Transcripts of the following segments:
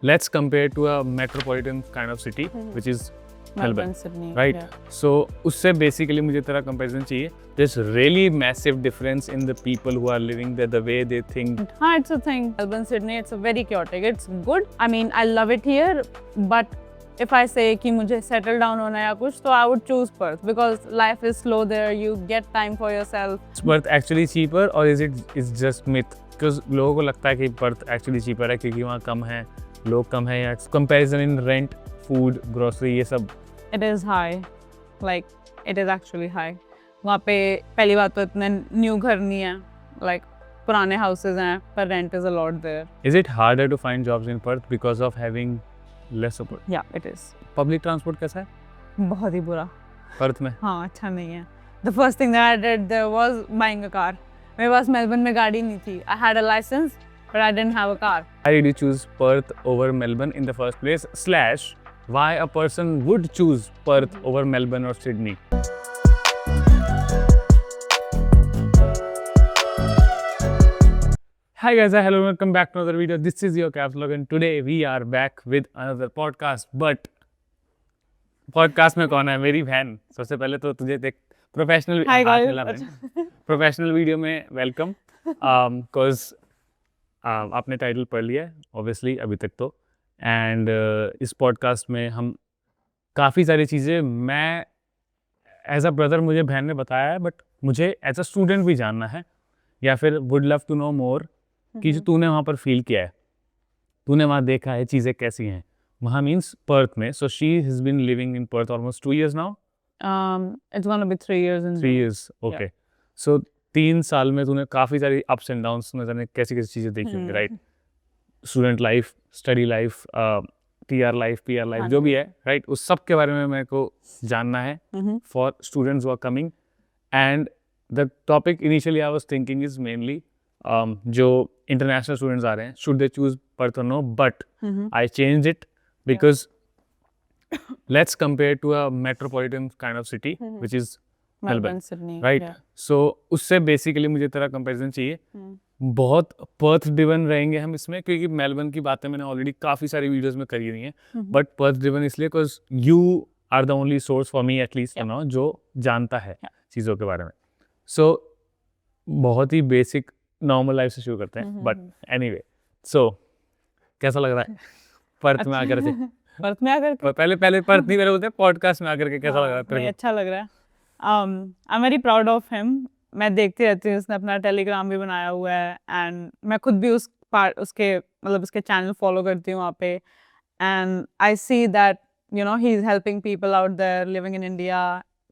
let's compare to a metropolitan kind of city, which is Melbourne, Sydney, right? yeah. So उससे basically मुझे तेरा comparison चाहिए. There's really massive difference in the people who are living there, the way they think. हाँ, it's a thing. Melbourne, Sydney, it's a very chaotic. It's good. I mean, I love it here, but if I say कि मुझे settle down होना है या कुछ, तो I would choose Perth because life is slow there. You get time for yourself. Is Perth actually cheaper or is just myth? Because लोगों को लगता है कि Perth actually cheaper है क्योंकि वहाँ कम है, लोग कम है या comparison in rent, food, grocery ये सब. It is high. Like, it is actually high. वहाँ पे पहली बात तो इतने न्यू घर नहीं है. Like, पुराने houses हैं, पर rent is a lot there. Is it harder to find jobs in Perth because of having less support? Yeah, it is. Public transport कैसा है बहुत ही बुरा. Perth में? हाँ, अच्छा नहीं है. The first thing that I did there was buying a car. मेरे पास मेलबर्न में गाड़ी नहीं थी. I had a license, but I didn't have a car. Why did you choose Perth over Melbourne in the first place? / why a person would choose Perth over Melbourne or Sydney? Hi guys, hello, welcome back to another video. This is your Caps Vlog and today we are back with another podcast. But podcast में कौन है? मेरी बहन. सबसे पहले तो तुझे देख प्रोफेशनल प्रोफेशनल वीडियो में वेलकम. Cause आपने टाइटल पढ़ लिया है ऑब्वियसली अभी तक तो. एंड इस पॉडकास्ट में हम काफ़ी सारी चीज़ें मैं एज अ ब्रदर मुझे बहन ने बताया है बट मुझे एज अ स्टूडेंट भी जानना है या फिर वुड लव टू नो मोर कि जो तूने वहाँ पर फील किया है, तूने वहाँ देखा है चीज़ें कैसी हैं वहाँ मीन्स पर्थ में. So she has been living in Perth almost 2 years now. It's gonna be 3 years in 3 years, okay. So 3 साल में तूने काफ़ी सारी अप्स एंड डाउन्स में जाने कैसी कैसी चीज़ें देखी होंगी, right? Student life, study life, TR life, PR life, जो भी है, राइट? उस सब के बारे में मेरे को जानना है for students who are coming. And the topic initially I was thinking is mainly जो इंटरनेशनल स्टूडेंट्स आ रहे हैं, शुड दे चूज पर्थ और no, but I changed it because let's compare to a metropolitan kind of city which is Melbourne, Sydney, right? yeah. So उससे basically मुझे तेरा comparison चाहिए. बहुत पर्थ ड्रिवन रहेंगे हम इसमें क्योंकि मेलबर्न की बातें मैंने ऑलरेडी काफ़ी सारी वीडियोस में करी हुई हैं, बट पर्थ ड्रिवन इसलिए because you are the only source for me at least no जो जानता है चीज़ों के बारे में. सो बहुत ही बेसिक नॉर्मल लाइफ से शुरू करते हैं. बट एनीवे, सो कैसा लग रहा है पर्थ में आकर के? पर्थ में आकर पहले पर्थ नहीं, पहले बोलते हैं पॉडकास्ट में आकर के कैसा लग रहा है तेरे को? अच्छा लग रहा है. I am very proud of him. मैं देखती रहती हूँ, उसने अपना टेलीग्राम भी बनाया हुआ है एंड मैं खुद भी उसके मतलब उसके चैनल फॉलो करती हूँ वहाँ पे. And I see that you know he is helping people out there living in India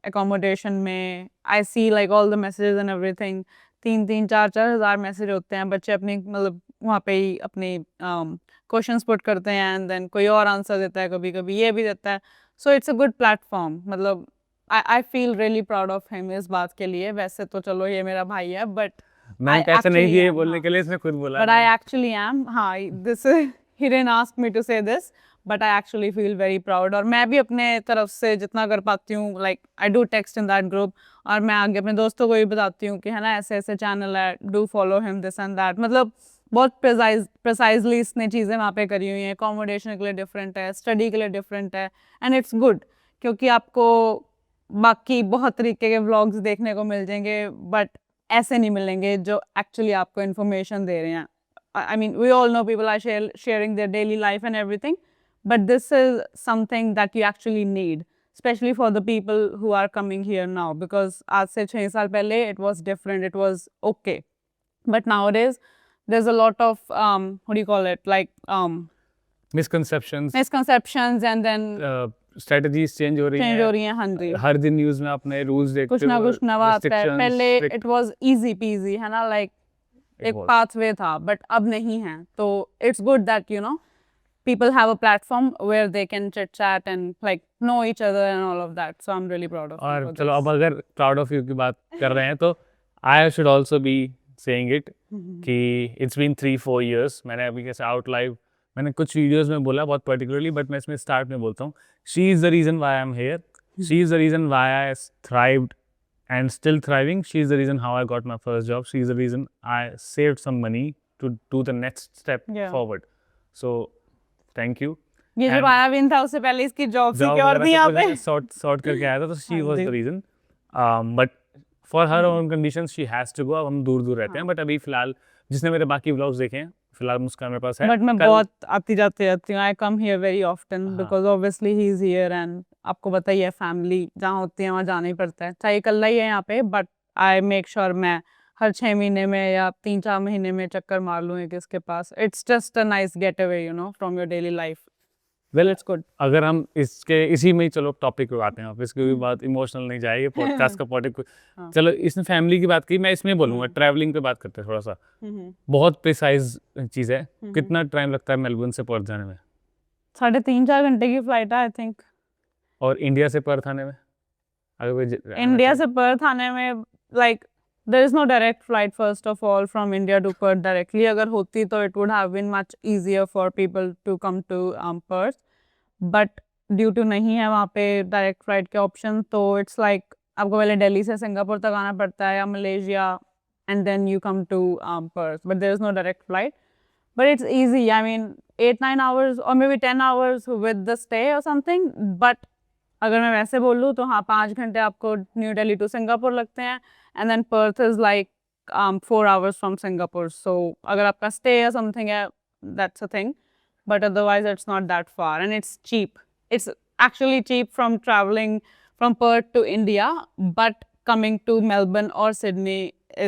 accommodation में. I see like all the messages and everything. 3-4 हज़ार मैसेज होते हैं. बच्चे अपनी मतलब वहाँ पे ही अपने क्वेश्चंस पुट करते हैं एंड देन कोई और आंसर देता है, कभी कभी ये भी देता है. So it's a good platform. मतलब I feel really proud of him इस बात के लिए. वैसे तो चलो ये मेरा भाई है बट मैं कैसे नहीं दिए बोलने के लिए, इसने खुद बोला. But I actually am. हाँ, this he didn't ask me to say this, but I actually feel very proud. और मैं भी अपने तरफ से जितना कर पाती हूँ, like I do text in that group और मैं आगे अपने दोस्तों को भी बताती हूँ कि है ना ऐसे ऐसे चैनल है, do follow him this and that. मतलब बहुत precisely इसने चीज़ें वहाँ पे करी हुई हैं. Accommodation के लिए different है, study के लिए different है, and it's good क्योंकि आपको बाकी बहुत तरीके के व्लॉग्स देखने को मिल जाएंगे बट ऐसे नहीं मिलेंगे जो एक्चुअली आपको इन्फॉर्मेशन दे रहे हैं. I mean we all know people are sharing their daily life and everything, but this is something that you actually need specially for the people who are coming here now. Because आज से 6 साल पहले it was different, it was okay, but nowadays there's a lot of what do you call it, like misconceptions and then strategies change हो रही हैं. हाँ जी. हर दिन news में अपने रूल्स देखते हो, कुछ ना कुछ नया आता है. पहले इट वाज इजी पीजी है ना, लाइक एक पाथवे था, बट अब नहीं है. तो it's good that you no people have a platform where they can chit chat and like know each other and all of that. So I'm really proud of. और चलो अब अगर प्राउड ऑफ यू की बात कर रहे हैं तो I should also be saying it कि इट्स बीन 3-4 years. मैंने अभी कैसे आउट लाइव मैंने कुछ वीडियोस में बोला बहुत पर्टिकुलरली, बट मैं इसमें स्टार्ट में बोलता हूँ. She is the reason why I am here. She is the reason why I thrived and still thriving. She is the reason how I got my first job. She is the reason I saved some money to do the next step forward. So thank you. ये जो And- मायावीन था उससे पहले इसकी job secure थी यहाँ पे। Sort करके आया था, तो शी हाँ वाज जी। The reason. But for her own conditions she has to go. अब हम दूर दूर रहते हैं, हाँ। बट अभी फिलहाल जिसने मेरे बाकी व्लॉग्स देखे हैं, फिलहाल मुस्कान मेरे पास है। बट मैं कल- बहुत आती जाती रहती हूँ, आई कम हियर वेरी ऑफ्टन हाँ। Because obviously he is here and आपको पता ही है फैमिली जहाँ होती है वहाँ जाना ही पड़ता है, चाहे इकल्ला ही है यहाँ पे, बट आई मेक श्योर मैं हर 6 महीने में या 3-4 महीने में चक्कर मार लूँ एक इसके पास। It's just a nice getaway you know from your daily life. Well it's good. अगर हम इसी में ही चलो टॉपिक को आते हैं, अब इसकी भी बात इमोशनल नहीं जाएगी, पॉडकास्ट का टॉपिक। हाँ। चलो इसने फैमिली की बात की, मैं इसमें बोलूंगा ट्रैवलिंग पे बात करते हैं थोड़ा सा। बहुत प्रिसाइज चीज़ है। कितना टाइम लगता है मेलबर्न से पर्थ जाने में? 3.5-4 घंटे की फ्लाइट है आई थिंक। और इंडिया से पर्थ आने में? अगर कोई इंडिया से पर्थ आने में like there is no direct flight first of all from India to Perth directly. अगर होती तो it would have been much easier for people to come to Perth. But due to नहीं है वहाँ पे direct flight के option, तो it's like आपको पहले दिल्ली से सिंगापुर तक आना पड़ता है या Malaysia and then you come to Perth. But there is no direct flight. But it's easy. I mean 8-9 hours or maybe 10 hours with the stay or something. But अगर मैं वैसे बोलूँ तो हाँ 5 घंटे आपको न्यू दिल्ली टू सिंगापुर लगते हैं and then Perth is like 4 hours from Singapore. So अगर आपका stay या something है, that's a thing. But otherwise it's not that far and it's cheap. It's actually cheap from traveling from Perth to India, but coming to Melbourne or Sydney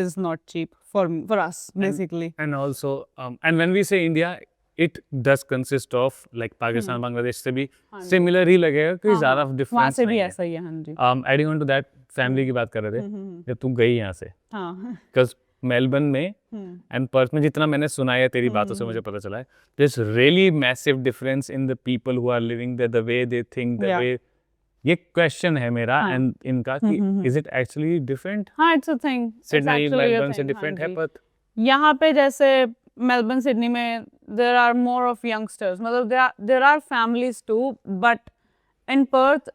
is not cheap for us basically. And also and when we say India, it does consist of like Pakistan, Bangladesh से भी similar ही लगेगा, कोई ज़्यादा वहाँ difference से भी नहीं है। ऐसा ही है। हाँ जी। Adding on to that, family की बात कर रहे थे, जब तू गई यहाँ से, हाँ। बिकॉज मेलबर्न में एंड पर्थ में जितना मैंने सुना है तेरी बातों से मुझे पता चला है, there is really massive difference in the people who are living there, the way they think, the Yeah. Way. ये क्वेश्चन है मेरा हाँ। एंड इनका कि इज इट एक्चुअली डिफरेंट? हाँ it's a thing. It's Sydney actually a Melbourne से thing, different हाँ है जी। पर्थ? यहाँ पे जैसे मेलबर्न सिडनी में there are more of youngsters, मतलब there are families too, but in Perth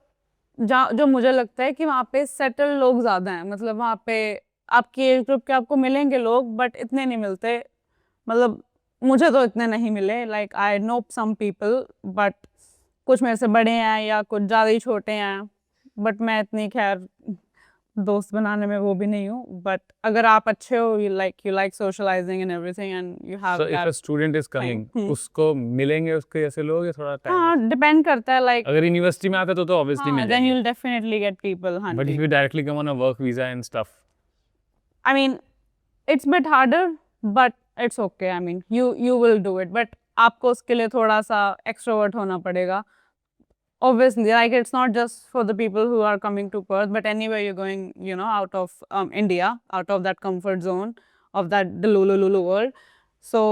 जो मुझे लगता है कि वहाँ पे सेटल लोग ज़्यादा हैं, मतलब वहाँ पे आपकी एज ग्रुप के आपको मिलेंगे लोग बट इतने नहीं मिलते, मतलब मुझे तो इतने नहीं मिले। Like I know some people but कुछ मेरे से बड़े हैं या कुछ ज़्यादा ही छोटे हैं, बट मैं इतनी खैर दोस्त बनाने में वो भी नहीं हूँ। बट अगर आप अच्छे हो, you like socialising and everything and you have so if a student is coming, उसको मिलेंगे उसके जैसे लोग या थोड़ा टाइम? हाँ डिपेंड करता है लाइक अगर यूनिवर्सिटी में आता तो ऑब्वियसली मिल देन जाएंगे, you will definitely get people. हाँ बट इफ जी। You directly come on a work visa and stuff, I mean, it's a bit harder, but it's okay. I mean, you will do it, but आपको उसके लिए थोड़ा सा extrovert होना पड़ेगा. Obviously, like it's not just for the people who are coming to Perth, but anywhere you're going, you know, out of India, out of that comfort zone of that Delulu world. So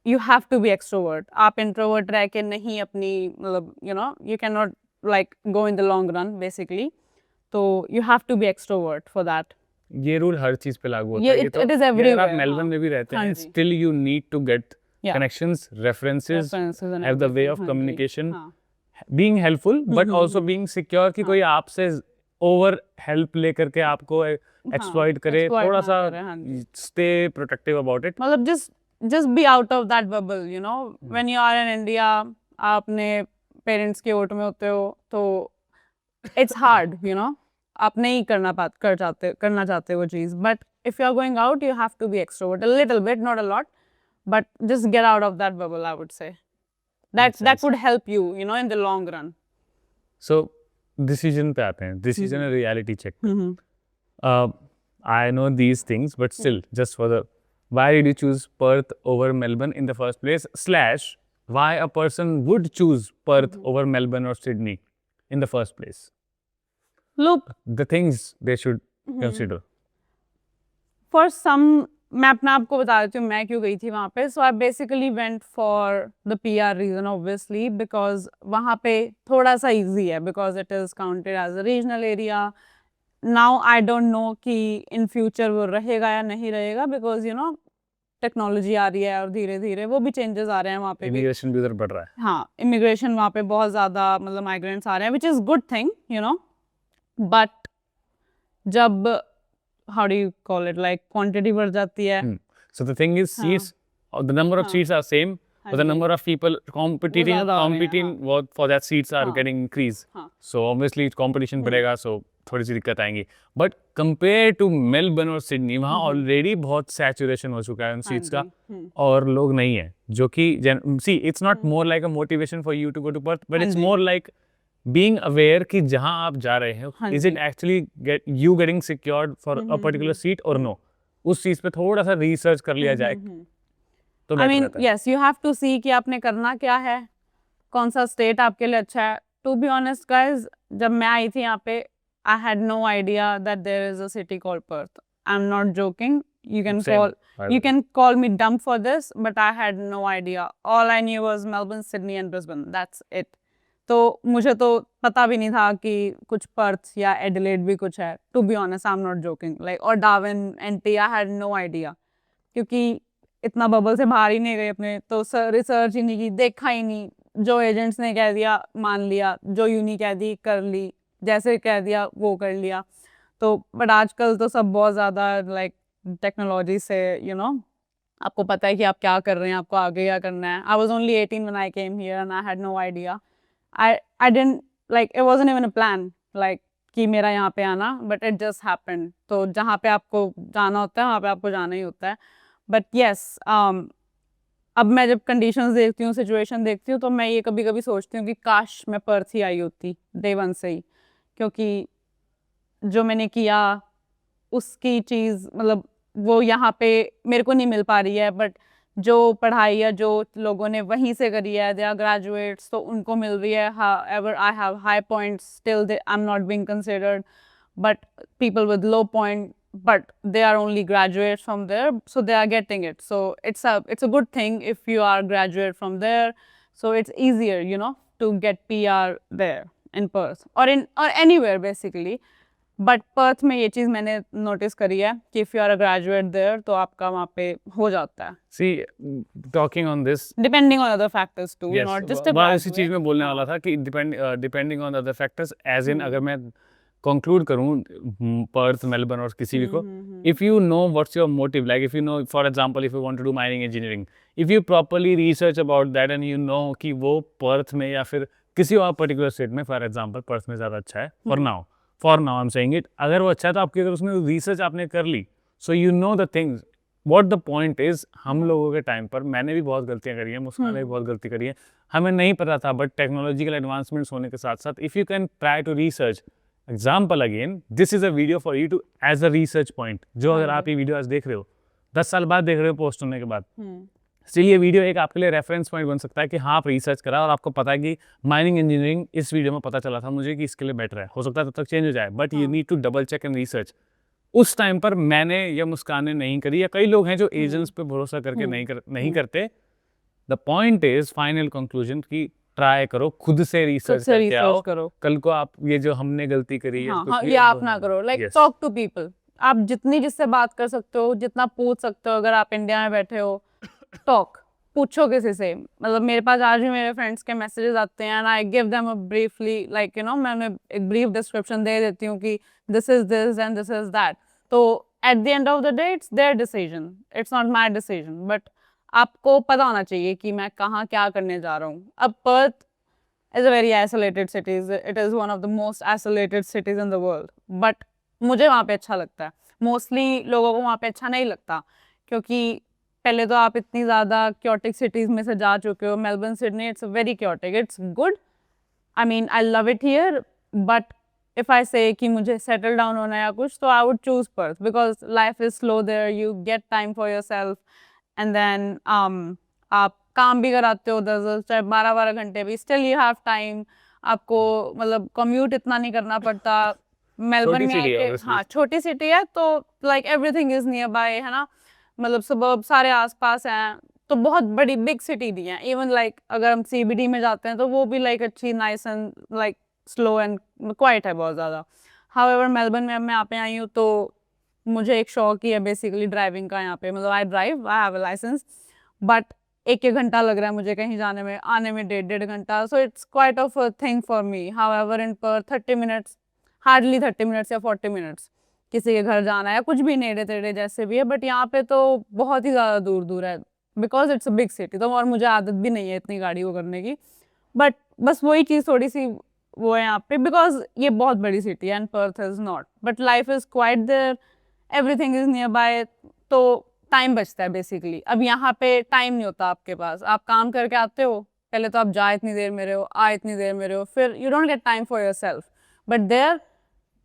you have to be extrovert. आप introvert रह के नहीं अपनी मतलब you know you cannot like go in the long run basically. So you have to be extrovert for that. ये rule हर चीज पे लागू होता ये है। ये it- तो it is ये अगर आप everywhere, मेलबर्न हाँ। में भी रहते हाँ हैं, जी। Still you need to get Yeah. Connections, references, References and have the way everything, of हाँ जी, कम्युनिकेशन, हाँ। Being helpful but also being secure कि कोई आपसे ओवर हेल्प लेकर के आपको एक्सप्लॉइट करे, exploit थोड़ा ना सा करे, हाँ जी। Stay protective about it. मतलब just be out of that bubble, you know. When you are in India, आप अपने पेरेंट्स के ओट में होते हो तो it's hard, you know. आप नहीं करना चाहते वो चीज़, but if you are going out, you have to be extrovert a little bit, not a lot, but just get out of that bubble, I would say. That would help you, you know, in the long run. So decision पे आते हैं, decision है reality check. I know these things, but still, just for the, why did you choose Perth over Melbourne in the first place? Slash, why a person would choose Perth over Melbourne or Sydney in the first place? Look, The things they should consider. for some, मैं अपना आपको बता देती हूँ मैं क्यों गई थी वहाँ पे. So I basically went for the PR reason obviously because वहाँ पे थोड़ा सा easy है because it is counted as a regional area. Now I don't know कि in future वो रहेगा या नहीं रहेगा because you know टेक्नोलॉजी आ रही है और धीरे धीरे वो भी चेंजेस आ रहे हैं वहाँ पे भी. Immigration भी उधर बढ़ रहा है. हाँ, इमिग्रेशन वहाँ पे बहुत ज़्यादा मतलब माइग्रेंट्स आ रहे हैं which is good thing, you know, but जब how do you call it, like quantity बढ़ जाती है. So the thing is, seats, the number of seats are same, but the number of people competing ज़्यादा हो रहे हैं, for that seats are हाँ. getting increased. हाँ. So obviously competition बढ़ेगा, so थोड़ी सी दिक्कत आएंगी. But compared to मेलबर्न और सिडनी, वहाँ ऑलरेडी बहुत सैचुरेशन हो चुका है उन सीट्स का, और लोग नहीं है, जो कि see it's not more like a motivation for you to go to Perth, but it's more like being aware कि जहाँ आप जा रहे हैं, is it actually you getting secured for a particular seat or no? उस चीज पे थोड़ा सा रिसर्च कर लिया जाए तो I better mean, रहता है. yes, you have to see कि आपने करना क्या है, कौन सा स्टेट आपके लिए अच्छा है. To be honest, guys, जब मैं आई थी यहाँ पे, I had no idea that there is a city called Perth. I'm not joking. You can call me dumb for this, but I had no idea. All I knew was Melbourne, Sydney, and Brisbane. That's it. तो मुझे तो पता भी नहीं था कि कुछ Perth या एडिलेड भी कुछ है. To be honest, I'm not joking. Like, और Darwin, NT, I had no idea. क्योंकि इतना बबल से बाहर ही नहीं गए अपने, तो रिसर्च ही नहीं की, देखा ही नहीं. जो एजेंट्स ने कह दिया मान लिया, जो यूनी कह दी कर ली, जैसे कह दिया वो कर लिया. तो बट आजकल तो सब बहुत ज़्यादा लाइक टेक्नोलॉजी से आपको पता है कि आप क्या कर रहे हैं, आपको आगे क्या करना है. I was only 18 when I came here and I had no idea. I didn't like, it wasn't even a plan like कि मेरा यहाँ पे आना, but it just happened. तो जहाँ पे आपको जाना होता है वहाँ पे आपको जाना ही होता है. But yes, अब मैं जब कंडीशंस देखती हूँ, सिचुएशन देखती हूँ, तो मैं ये कभी कभी सोचती हूँ कि काश मैं पर्थ ही आई होती डे 1 से ही, क्योंकि जो मैंने किया उसकी चीज़ मतलब वो यहाँ पे मेरे को नहीं मिल पा रही है. बट जो पढ़ाई या जो लोगों ने वहीं से करी है, दे आर ग्रेजुएट्स, तो उनको मिल रही है. However, I have high points, still I'm not being considered. But people with low point, but they are only graduates from there, so they are getting it. So it's a good thing if you are graduate from there. So it's easier, to get PR there in Perth or anywhere basically. But Perth में ये चीज़ मैंने notice करी है कि if you are a graduate there तो आपका वहाँ पे हो जाता है. See, talking on this, depending on other factors too, yes, not just मैं इसी चीज़ में बोलने वाला था कि depending on other factors, as in अगर मैं कंक्लूड करूँ पर्थ, मेलबर्न और किसी भी को, if you know what's your motive, like if you know for example if you want to do mining engineering, if you properly research about that and you know कि वो Perth में या फिर किसी और पर्टिकुलर स्टेट में, for example Perth में ज़्यादा अच्छा है for now I am saying it, अगर वो अच्छा है तो आपकी अगर उसमें रिसर्च आपने कर ली, so you know the things. What the point is, हम लोगों के टाइम पर मैंने भी बहुत गलतियां करी हैं, मुस्कान ने भी बहुत गलती करी है, हमें नहीं पता था. बट टेक्नोलॉजिकल एडवांसमेंट्स होने के साथ साथ if you can try to research, example again, this is a video for you too as a research point. जो अगर आप ये वीडियो आज देख रहे हो, 10 साल बाद देख रहे हो पोस्ट होने के बाद, स्टिल ये वीडियो एक आपके लिए रेफरेंस पॉइंट बन सकता है कि हाँ आप रिसर्च करा और आपको पता है कि माइनिंग इंजीनियरिंग इस वीडियो में पता चला था मुझे कि इसके लिए बेटर है. हो सकता है तब तक चेंज हो जाए, but you need to double check and research. उस टाइम पर मैंने या मुस्कान ने नहीं करी, या कई लोग हैं जो एजेंट्स पे भरोसा करके नहीं करते. The point is, final conclusion की ट्राई करो, खुद से रिसर्च करके आओ. करो. कल को आप ये जो हमने गलती करी है ये आप ना करो. Like talk to people. आप जितनी जिससे बात कर सकते हो, जितना पूछ सकते हो. अगर आप इंडिया में बैठे हो, टॉक, पूछो किसी से. मतलब मेरे पास आज भी मेरे फ्रेंड्स के मैसेजेस आते हैं and I give them a briefly, like मैंने एक ब्रीफ डिस्क्रिप्शन दे देती हूँ कि this is this and this is that. तो at the end of the day it's their decision, it's not my decision. But आपको पता होना चाहिए कि मैं कहाँ क्या करने जा रहा हूँ. अब Perth is a very isolated city. It is one of the most isolated cities in the world. But मुझे वहाँ पे अच्छा लगता है. Mostly लोगों को वहाँ पे अच्छा नहीं लगता, क्योंकि पहले तो आप इतनी ज़्यादा chaotic cities में से जा चुके हो. Melbourne, Sydney, it's very chaotic. It's good. I mean, I love it here. But if I say कि मुझे settle down होना है या कुछ, तो I would choose Perth because life is slow there. You get time for yourself. And then आप काम भी कराते हो 10 चाहे 12 घंटे भी, स्टिल यू हैव टाइम. आपको मतलब कम्यूट इतना नहीं करना पड़ता. मेलबर्न में हाँ छोटी सिटी है, तो like everything is near by, है ना. मतलब सबर्ब सारे आसपास हैं, तो बहुत बड़ी बिग सिटी नहीं है. इवन लाइक अगर हम CBD में जाते हैं तो वो भी लाइक अच्छी, nice and like slow and quite है बहुत ज़्यादा. हाउएवर मेलबर्न में मैं यहाँ पे आई हूँ तो मुझे एक शौक ही है बेसिकली ड्राइविंग का. यहाँ पे मतलब I drive, I have a licence, but 1 घंटा लग रहा है मुझे कहीं जाने में, आने में 1.5 घंटा. So it's quite of a thing for me. However in Perth 30 minutes, hardly 30 minutes या 40 मिनट्स किसी के घर जाना है, कुछ भी नेड़े तेड़े जैसे भी है. बट यहाँ पे तो बहुत ही ज़्यादा दूर दूर है. Because it's a big city, तो और मुझे आदत भी नहीं है इतनी गाड़ी को करने की, बट बस वही चीज़ थोड़ी सी वो है यहाँ पे, बिकॉज ये बहुत बड़ी सिटी है and Perth is not, but life is quite there, everything is nearby, तो टाइम बचता है बेसिकली। अब यहाँ पे टाइम नहीं होता आपके पास, आप काम करके आते हो, पहले तो आप जा इतनी देर में रहे हो, आ इतनी देर में रहे हो, फिर you don't get time for yourself, but there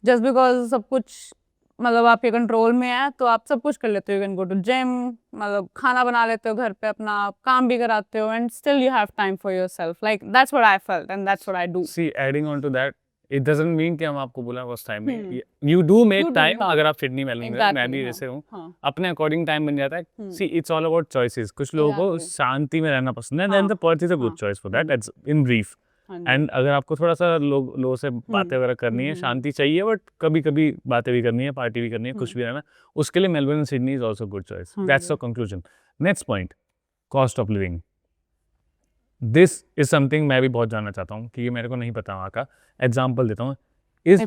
just because सब कुछ मतलब आपके कंट्रोल में है, तो आप सब कुछ कर लेते हो, you can go to gym, मतलब खाना बना लेते हो घर पे, अपना काम भी कराते हो, and still you have time for yourself, like that's what I felt and that's what I do. See adding on to that, it doesn't mean कि हम आपको बोला उस टाइम में, you do make You do, time, हाँ। अगर आप Sydney Melbourne में, Exactly, मैं भी हाँ, जैसे हूँ, हाँ। अपने अकॉर्डिंग टाइम बन जाता है। See it's all about choices, कुछ लोगों को Exactly. शांति में रहना पसंद है, हाँ, then the Perth is a good हाँ, choice for that, that's in brief. हाँ जी। एंड अगर आपको थोड़ा सा लोगों से बातें वगैरह करनी है, शांति चाहिए, बट कभी कभी बातें भी करनी है, पार्टी भी करनी है, कुछ भी रहना, उसके लिए Melbourne and Sydney is also good choice. That's the conclusion. Next point, cost of living. This is something मैं भी बहुत जानना चाहता हूँ, क्योंकि मेरे को नहीं पता वहाँ का। एग्जाम्पल देता हूँ, इज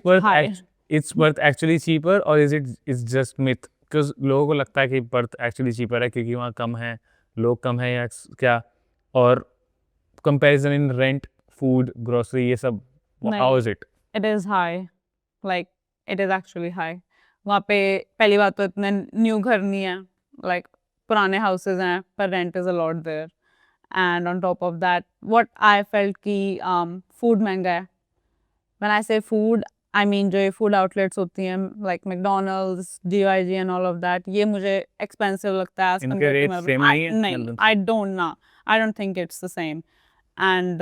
पर्थ एक्चुअली चीपर और इज जस्ट मिथ? बिकॉज लोगों को लगता है कि पर्थ एक्चुअली चीपर है क्योंकि वहाँ कम है, लोग कम है या क्या, और कंपैरिजन इन रेंट, फूड, ग्रोसरी, ये सब, how is it? It is high, like it is actually high. वहाँ पे पहली बात तो इतने न्यू घर नहीं है, like पुराने houses हैं, पर rent is a lot there. And on top of that, what I felt कि food महंगा है. When I say food, I mean जो ये food outlets होती हैं, like McDonald's, GYG and all of that, ये मुझे expensive लगता है as इनके compared to rates Melbourne. same नहीं है नहीं, Melbourne I don't know. I don't think it's the same. And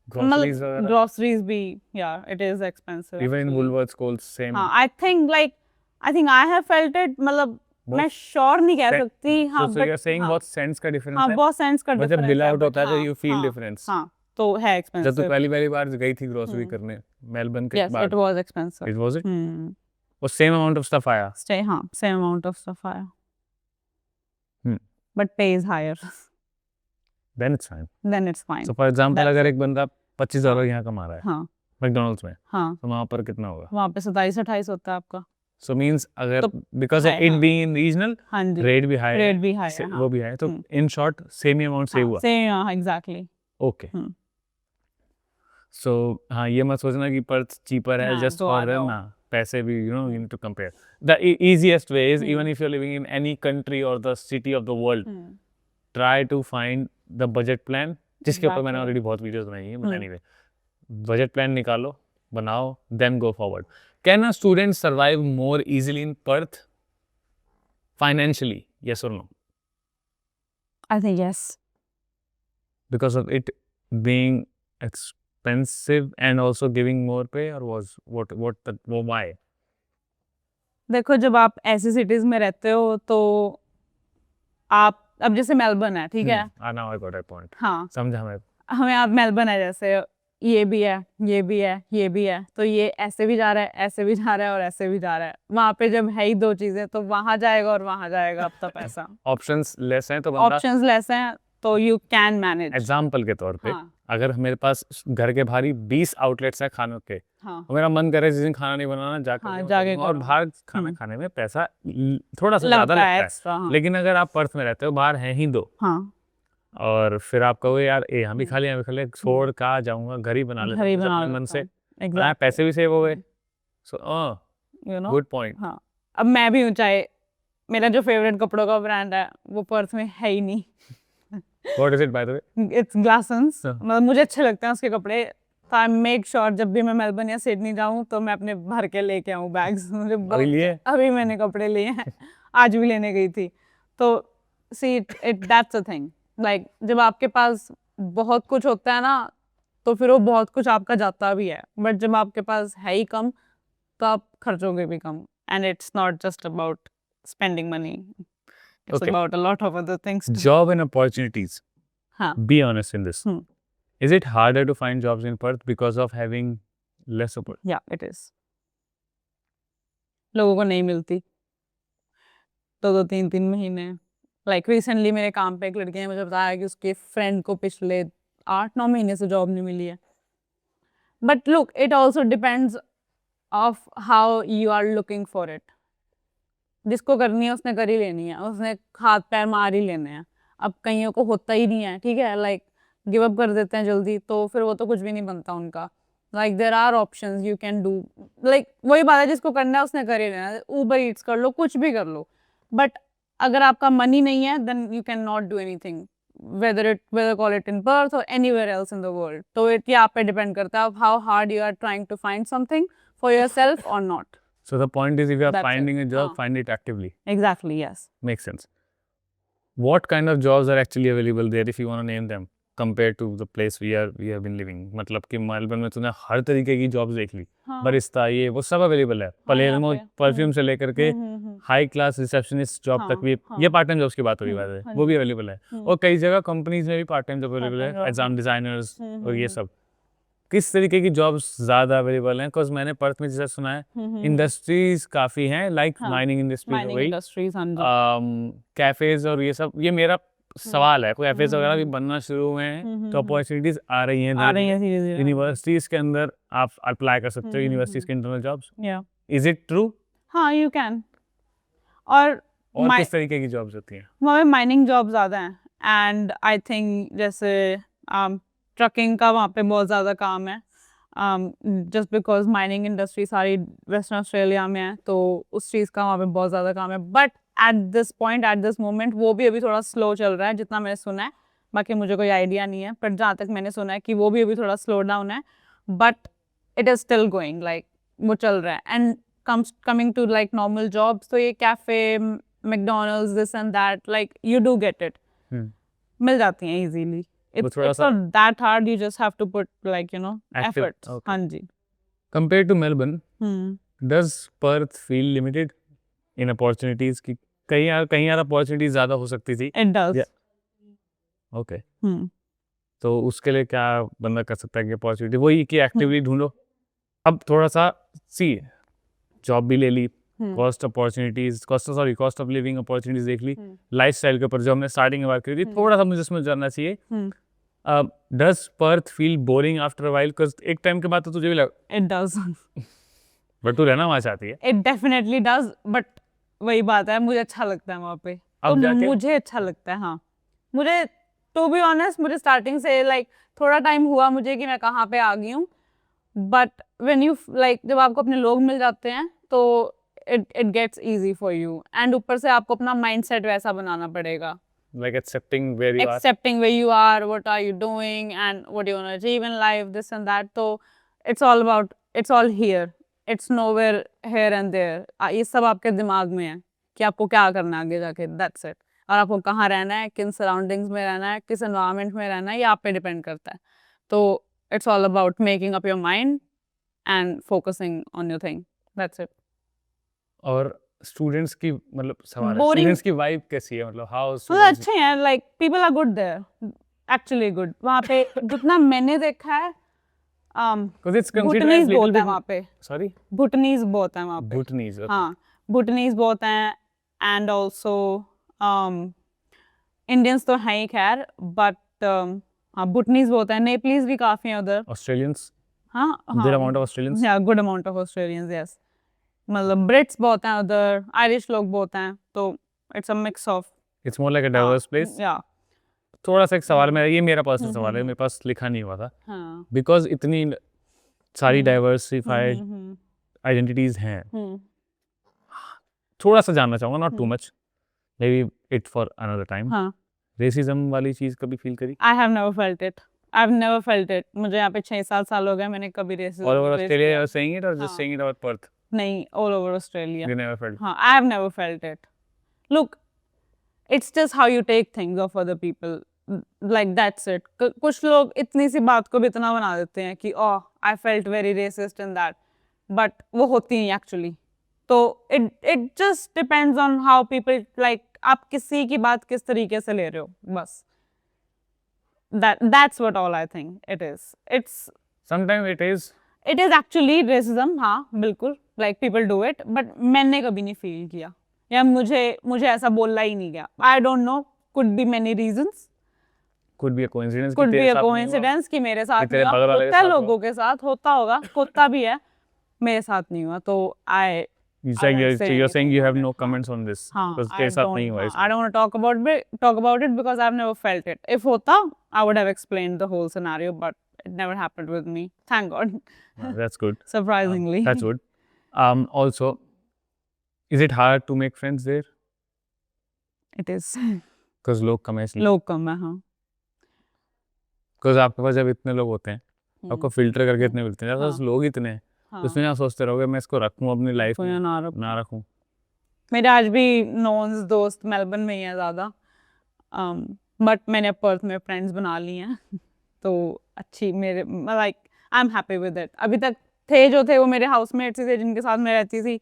groceries वगैरह? groceries भी, yeah, it is expensive. Even in actually. Woolworths, Coles, same. हाँ, I think I have felt it, मतलब मैं sure नहीं कह सकती, हाँ, so you're saying बहुत cents का difference हाँ, है? बहुत सेंस का but जब डिफरेंस bill out होता है तो हाँ, you feel हाँ, difference. हाँ, तो है जब तू एक्सपेंसिव। पहली बार गई थी ग्रोसरी करने मेलबर्न के Yes, बाद, it was expensive. it was it? Hmm. और same amount of stuff आया? हाँ, same amount of stuff आया. Hmm. But pay is higher. Then it's fine. Then it's fine. So for example, That's अगर एक बंदा $25 यहाँ कमा रहा है हाँ, मैकडोनल्ड्स में, हाँ, तो वहाँ पर कितना होगा? वहाँ पे 27-28 होता है आपका। So means अगर तो because of है, it हाँ। being in regional, हाँ जी, rate भी high है, रेट भी हाई है, हाँ, वो भी है, तो in short same he amount save हुआ। same, हाँ, exactly. Okay. So हाँ, ये मत सोचना कि पर्थ cheaper है हाँ, just so for I them, know. ना, पैसे भी you know you need to compare. The easiest way is even if you're living in any country or the city of the world, try to find the budget plan, जिसके ऊपर मैंने already बहुत videos बनाई हैं, but anyway, budget plan निकालो, बनाओ, then go forward. Can a student survive more easily in Perth financially? Yes or no? I think yes. Because of it being expensive and also giving more pay, or was why? देखो, जब आप ऐसी cities में रहते हो तो आप, अब जैसे मेलबर्न है, ठीक है, Now I got a point. हाँ, समझा मैं. हमें आप मेलबर्न है, जैसे ये भी है, ये भी है, ये भी है, तो ये ऐसे भी जा रहा है, ऐसे भी जा रहा है और ऐसे भी जा रहा है। वहाँ पे जब है ही दो चीजें, तो वहाँ जाएगा और वहाँ जाएगा आपका पैसा। Options less हैं तो बंदा. ऑप्शंस लेस हैं तो यू कैन मैनेज। एग्जाम्पल के तौर पे, हाँ, अगर मेरे पास घर के बाहर ही 20 आउटलेट्स हैं खानों के, हाँ, और मेरा मन करे जिस दिन खाना नहीं बनाना जाकर हाँ, वो जाके करूँ, और करो। बाहर खाना खाने में पैसा थोड़ा सा ज्यादा लगता है लगता एक्स्ट्रा, है, हाँ, लेकिन अगर आप पर्थ में रहते हो, बाहर हैं ही दो, हाँ, और फिर आप कहोगे यार यहाँ भी खा लिया, छोड़ कहाँ जाऊंगा, घर ही बना लेता घर ही हूँ बना अपने मन से, एग्जैक्ट, पैसे भी सेव हो गए। सो यू नो, गुड पॉइंट। हाँ, अब मैं भी हूँ, चाहे मेरा जो फेवरेट कपड़ों का ब्रांड है वो पर्थ में है ही नहीं। What is it by the way? It's Glassons, हाँ। मतलब मुझे अच्छे लगते हैं उसके कपड़े, तो आई मेक श्योर जब भी मैं मेलबर्न या सिडनी जाऊँ तो मैं अपने भर के लेके आऊँ बैग्स। मुझे अभी लिए? अभी मैंने कपड़े लिए हैं, आज भी लेने गई थी। तो see it that's a thing, like जब आपके पास बहुत कुछ होता है ना, तो फिर वो बहुत कुछ आपका जाता भी है, बट जब आपके पास है ही कम तो आप खर्चोगे भी कम, and it's not just about spending money, it's about a lot of other things. Job and opportunities, हाँ, be honest in this. Is it harder to find jobs in Perth because of having less support? या it is, लोगों को नहीं मिलती 2-3 महीने। Like recently मेरे काम पे एक लड़की ने मुझे बताया कि उसके फ्रेंड को पिछले 8-9 महीने से जॉब नहीं मिली है। But look, it also depends of how you are looking for it. जिसको करनी है उसने कर ही लेनी है, उसने हाथ पैर मार ही लेने हैं। अब कईयों को होता ही नहीं है, ठीक है, लाइक गिव अप कर देते हैं जल्दी, तो फिर वो तो कुछ भी नहीं बनता उनका। Like there are options you can do, like वही बात है, जिसको करना है उसने कर ही लेना है। उबर ईट्स कर लो, कुछ भी कर लो, बट अगर आपका मनी नहीं है then you can not do anything, whether call it in Perth or anywhere else in the world. तो ये आप पे डिपेंड करता है how hard you are trying to find something for yourself or not. So the point is, if you are That's finding it. a job, हाँ. find it actively. Exactly, yes. Makes sense. What kind of jobs are actually available there, if you want to name them, compared to the place we have been living? मतलब कि Melbourne में तूने हर तरीके की jobs देख ली, हाँ. Barista ये वो सब अवेलेबल है, पलेर्मो परफ्यूम से लेकर के हाई क्लास रिसेप्शनिस्ट जॉब तक भी, ये पार्ट टाइम जॉब्स की बात हो रही है, वो भी अवेलेबल है, और कई जगह कंपनीज में भी पार्ट टाइम जॉब अवेलेबल है, एग्जाम डिजाइनर्स और ये सब। किस तरीके की जॉब्स ज्यादा अवेलेबल हैं? बिकॉज मैंने पर्थ में जैसा सुना है इंडस्ट्रीज काफी हैं, लाइक माइनिंग इंडस्ट्रीज हो गई, कैफेज और ये सब। ये मेरा सवाल है, कोई कैफेज वगैरह भी बनना शुरू हुए हैं तो अपॉर्चुनिटीज आ रही हैं यूनिवर्सिटीज के अंदर, आप अप्लाई कर सकते हो यूनिवर्सिटीज के internal jobs. Is it true? हाँ, यू कैन। और किस तरीके की जॉब्स होती हैं? वहाँ पे माइनिंग जॉब ज़्यादा हैं, एंड आई थिंक जैसे ट्रकिंग का वहाँ पे बहुत ज़्यादा काम है, जस्ट बिकॉज माइनिंग इंडस्ट्री सारी वेस्टर्न ऑस्ट्रेलिया में है, तो उस चीज़ का वहाँ पे बहुत ज़्यादा काम है। But at this point, at this moment, वो भी अभी थोड़ा स्लो चल रहा है जितना मैंने सुना है, बाकी मुझे कोई आइडिया नहीं है, पर जहाँ तक मैंने सुना है कि वो भी अभी थोड़ा स्लो डाउन है, but it is still going, like वो चल रहा है। And coming to like normal jobs, तो ये cafe, McDonald's, this and that, like you do get it, मिल जाती हैं easily. It's not that hard, you just have to put like, you know, effort. हाँ जी। Compared to Melbourne, does Perth feel limited in opportunities? कि कहीं यार opportunities ज़्यादा हो सकती थी? It does. Okay. तो उसके लिए क्या बंदा कर सकता है कि opportunity वही कि एक्टिवली ढूंढो। अब थोड़ा सा जॉब भी ले ली, कॉस्ट ऑफ लिविंग अपॉर्चुनिटीज देख ली, लाइफस्टाइल के ऊपर जो हमने स्टार्टिंग में बात करी थी, थोड़ा सा मुझे इसमें जानना चाहिए। Does Perth feel boring after a while? Because एक टाइम के बाद तो तुझे भी लगा इट डज, बट तू रहना वहाँ चाहती है। इट डेफिनेटली डज, बट वही बात है, मुझे अच्छा लगता है वहाँ पे, तो मुझे अच्छा लगता है। हाँ, मुझे टू बी ऑनेस्ट, मुझे स्टार्टिंग से लाइक थोड़ा टाइम हुआ मुझे कि मैं कहाँ पे आ गई हूँ, बट व्हेन यू लाइक जब आपको अपने लोग मिल जाते हैं तो it gets easy for you, and ऊपर से आपको अपना mindset वैसा बनाना पड़ेगा, like accepting where you are, what are you doing and what you want to achieve in life, this and that. तो it's all here, it's nowhere here and there. ये सब आपके दिमाग में है कि आपको क्या करना है आगे जाके, that's it. और आपको कहाँ रहना है, किन सराउंडिंग्स में रहना है, किस एनवायरनमेंट में रहना है, ये आप पे डिपेंड करता है। तो it's all about making up your mind and focusing on your thing, that's it. और स्टूडेंट्स की मतलब सवाल है, स्टूडेंट्स की वाइब कैसी है? मतलब हाउ स्टूडेंट्स अच्छे हैं, like people are good there, actually good. वहाँ पे जितना मैंने देखा है, भूटनीज बहुत है वहाँ पे। सॉरी, भूटनीज बहुत है वहाँ पे। भूटनीज, हाँ, भूटनीज बहुत हैं, एंड ऑल्सो इंडियंस तो हैं ही खैर, बट हाँ, भूटनीज बहुत हैं, नेपालीज भी काफी हैं उधर। ऑस्ट्रेलियंस, हाँ, गुड अमाउंट ऑफ ऑस्ट्रेलियंस, या good amount of Australians, yes. मतलब ब्रिट्स बहुत हैं उधर, आयरिश लोग बहुत हैं, तो it's a mix of, it's more like a diverse place. या थोड़ा सा एक सवाल मेरा, ये मेरा पर्सनल सवाल है, मेरे पास लिखा नहीं हुआ था, बिकॉज इतनी सारी डाइवर्सिफाइड आइडेंटिटीज हैं, थोड़ा सा जानना चाहूंगा, not too much, maybe it for another time. Racism वाली चीज कभी फील करी? I have never felt it, I have never felt it. मुझे यहाँ पे 6-7 साल हो गए, मैंने कभी racism all over Australia you are saying it, और just saying it about Perth? नहीं, all over Australia. You never felt? हाँ, I have never felt it. Look, it's just how you take things of other people. Like that's it. कुछ लोग इतनी सी बात को भी इतना बना देते हैं कि oh, I felt very racist in that, but वो होती नहीं actually. तो it just depends on how people like, आप किसी की बात किस तरीके से ले रहे हो, बस. That's what all I think it is. It's sometimes it is actually racism, हाँ बिल्कुल, like people do it, but मैंने कभी नहीं feel किया, या मुझे ऐसा बोला ही नहीं गया. I don't know, could be many reasons. Could be a coincidence. Could be a coincidence कि मेरे साथ नहीं हुआ, होता है लोगों के साथ, होता होगा, होता भी है, मेरे साथ नहीं हुआ, तो you're saying you have no comments on this because तेरे साथ नहीं हुआ I don't want to talk about it because I've never felt it. If होता, I would have explained the whole scenario, but it never happened with me. Thank God. That's good. Surprisingly. That's good. Also, is it hard to make friends there? It is. Because लोग कम है इसलिए. लोग कम है, हाँ. Because आपके पास जब इतने लोग होते हैं, आपको फिल्टर करके इतने मिलते हैं, ज़्यादा लोग इतने हैं, तो उसमें आप सोचते रहोगे मैं इसको रखूँ अपनी लाइफ में ना रखूँ. मेरे आज भी नॉन्स दोस्त मेलबर्न में ही हैं ज़्यादा, बट मैंने पर्थ में फ्रेंड्स बना लिए हैं, तो अच्छी मेरे like I am happy with it. अभी तक थे जो थे वो मेरे हाउसमेट्स थे जिनके साथ मैं रहती थी,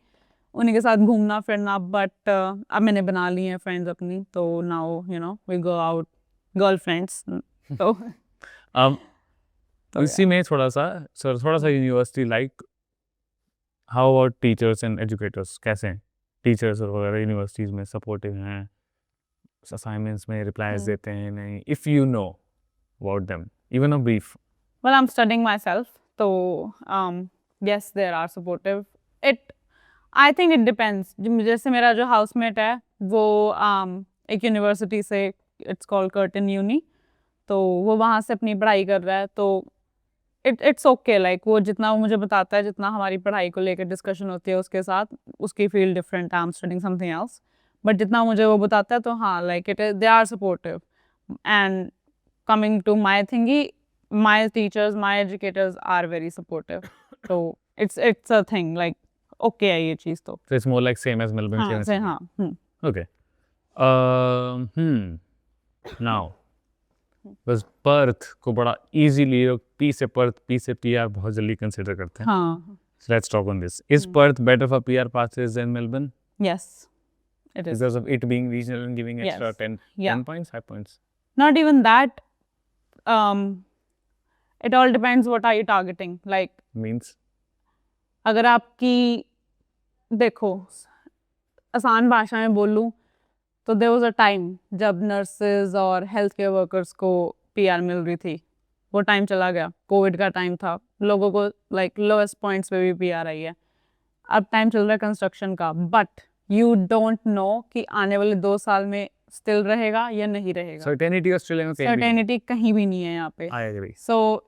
उन्हीं के साथ घूमना फिरना, बट अब मैंने बना ली हैं फ्रेंड्स अपनी, तो now you know we go out girlfriends. तो इसी में थोड़ा सा university like how about teachers and educators, कैसे हैं टीचर्स वगैरह यूनिवर्सिटीज़ में, सपोर्टिव हैं, असाइनमेंट्स में रिप्लाईज देते हैं नहीं, if you know about them even a brief. Well I am studying myself, तो yes there are supportive. I think it depends. जैसे मेरा जो हाउसमेट है वो एक यूनिवर्सिटी से, इट्स कॉल्ड कर्टन यूनी, तो वो वहाँ से अपनी पढ़ाई कर रहा है, तो इट्स ओके. लाइक वो जितना वो मुझे बताता है, जितना हमारी पढ़ाई को लेकर डिस्कशन होती है उसके साथ, उसकी field different, I am studying something else, but जितना मुझे वो बताता है तो हाँ, like it they are supportive. And coming to my thingy, my teachers, my educators are very supportive. तो it's a thing, like okay है ये चीज़. तो it's more like same as Melbourne. हाँ. ओके. नाउ बस पर्थ को बड़ा easily P से पर्थ, पी से पीआर बहुत जल्दी कंसिडर करते हैं. हाँ. So let's talk on this. Is Perth better for PR passes than Melbourne? Yes, it is. Because of it being regional and giving extra 10 points, 5 points? Not even that. It all depends what are you targeting. Like means अगर आपकी, देखो आसान भाषा में बोलूँ तो there was a time जब nurses और हेल्थ केयर वर्कर्स को PR मिल रही थी. वो टाइम चला गया, कोविड का टाइम था, लोगों को लाइक लोएस्ट पॉइंट्स पे भी PR आई है. अब टाइम चल रहा है कंस्ट्रक्शन का, बट यू डोंट नो कि आने वाले 2 साल में स्टिल रहेगा या नहीं रहेगा. सर्टेनिटी ऑस्ट्रेलिया में सर्टेनिटी कहीं भी नहीं है यहाँ पे. I agree. So